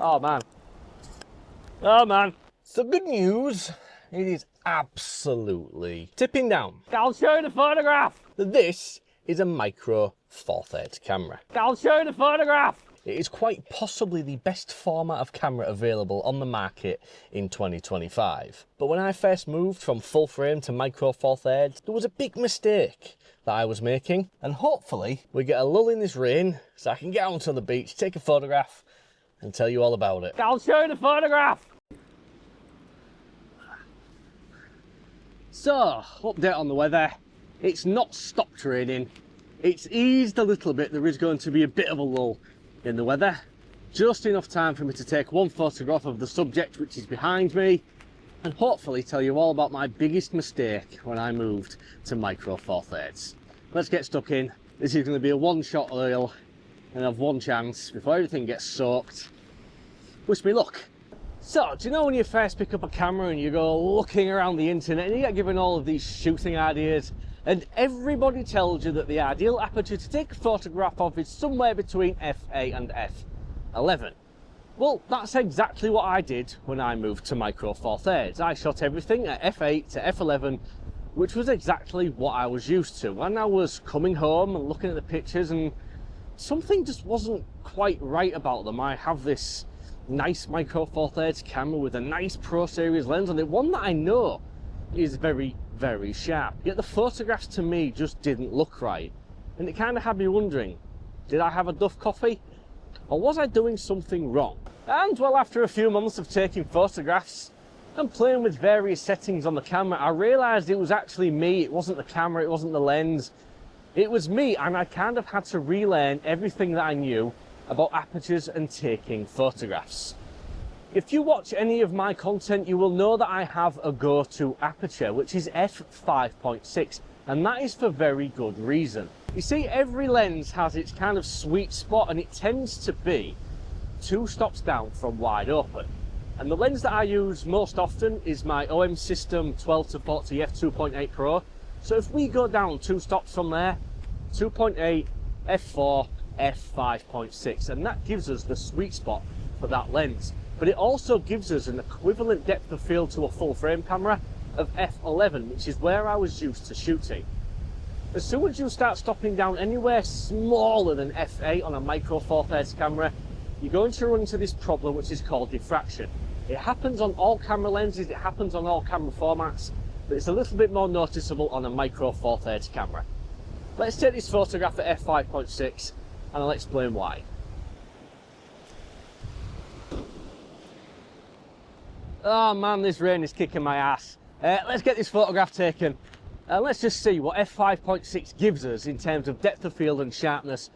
Oh man. Oh man. So good news, it is absolutely tipping down. I'll show you the photograph. This is a Micro Four Thirds camera. I'll show you the photograph. It is quite possibly the best format of camera available on the market in 2025. But when I first moved from full frame to Micro Four Thirds, there was a big mistake that I was making. And hopefully we get a lull in this rain so I can get onto the beach, take a photograph and tell you all about it. I'll show you the photograph. So, update on the weather. It's not stopped raining. It's eased a little bit. There is going to be a bit of a lull in the weather. Just enough time for me to take one photograph of the subject which is behind me and hopefully tell you all about my biggest mistake when I moved to Micro Four Thirds. Let's get stuck in. This is going to be a one-shot reel and have one chance before everything gets soaked. Wish me luck. So, do you know when you first pick up a camera and you go looking around the internet and you get given all of these shooting ideas and everybody tells you that the ideal aperture to take a photograph of is somewhere between f8 and f11? Well, that's exactly what I did when I moved to Micro Four Thirds. I shot everything at f8 to f11, which was exactly what I was used to. And I was coming home and looking at the pictures and something just wasn't quite right about them. I have this nice Micro Four Thirds camera with a nice Pro Series lens on it, one that I know is very, very sharp. Yet the photographs to me just didn't look right. And it kind of had me wondering, did I have a duff coffee? Or was I doing something wrong? And well, after a few months of taking photographs and playing with various settings on the camera, I realised it was actually me. It wasn't the camera, it wasn't the lens. It was me, and I kind of had to relearn everything that I knew about apertures and taking photographs. If you watch any of my content, you will know that I have a go-to aperture, which is f5.6, and that is for very good reason. You see, every lens has its kind of sweet spot, and it tends to be 2 stops down from wide open. And the lens that I use most often is my omsystem 12-40 f2.8 Pro. So if we go down 2 stops from there, 2.8, f4, f5.6, and that gives us the sweet spot for that lens. But it also gives us an equivalent depth of field to a full frame camera of f11, which is where I was used to shooting. As soon as you start stopping down anywhere smaller than f8 on a Micro Four Thirds camera, you're going to run into this problem which is called diffraction. It happens on all camera lenses, it happens on all camera formats, but it's a little bit more noticeable on a Micro Four Thirds camera. Let's take this photograph at f5.6 and I'll explain why. Oh man, this rain is kicking my ass. Let's get this photograph taken and let's just see what f5.6 gives us in terms of depth of field and sharpness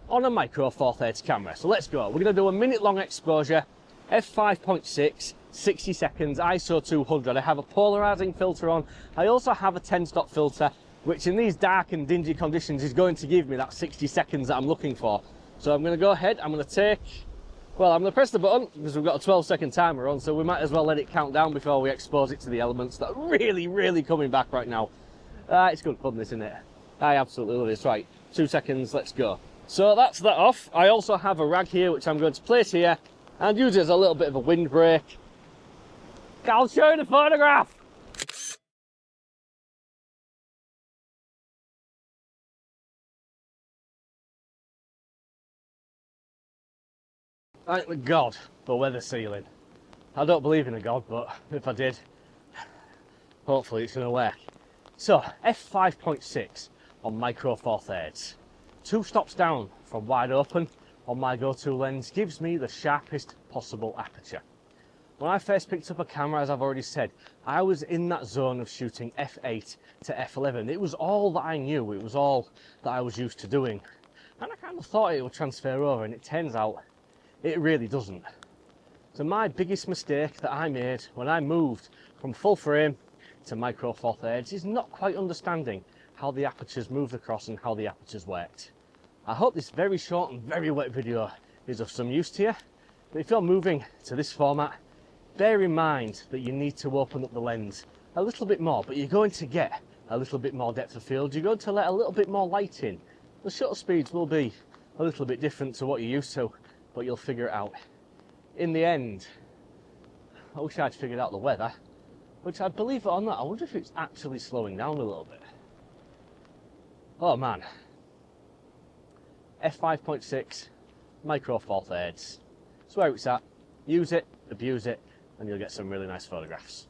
on a Micro Four Thirds camera. So let's go. We're going to do a minute-long exposure, f5.6, 60 seconds, ISO 200. I have a polarizing filter on. I also have a 10-stop filter, which in these dark and dingy conditions is going to give me that 60 seconds that I'm looking for. So I'm going to go ahead, I'm going to press the button because we've got a 12-second timer on, so we might as well let it count down before we expose it to the elements that are really, really coming back right now. It's good fun, isn't it? I absolutely love it. It's right, 2 seconds, let's go. So that's that off. I also have a rag here, which I'm going to place here and use it as a little bit of a windbreak. I'll show you the photograph. Thank God for weather sealing. I don't believe in a God, but if I did, hopefully it's going to work. So, f5.6 on Micro Four Thirds. 2 stops down from wide open on my go-to lens gives me the sharpest possible aperture. When I first picked up a camera, as I've already said, I was in that zone of shooting f8 to f11. It was all that I knew, it was all that I was used to doing. And I kind of thought it would transfer over, and it turns out it really doesn't. So my biggest mistake that I made when I moved from full frame to Micro Four Thirds is not quite understanding how the apertures moved across and how the apertures worked. I hope this very short and very wet video is of some use to you. But if you're moving to this format, bear in mind that you need to open up the lens a little bit more, but you're going to get a little bit more depth of field. You're going to let a little bit more light in. The shutter speeds will be a little bit different to what you're used to, but you'll figure it out. in the end, I wish I'd figured out the weather, which I believe it or not, I wonder if it's actually slowing down a little bit. Oh man. F5.6 micro four thirds. That's where it's at. Use it, abuse it, and you'll get some really nice photographs.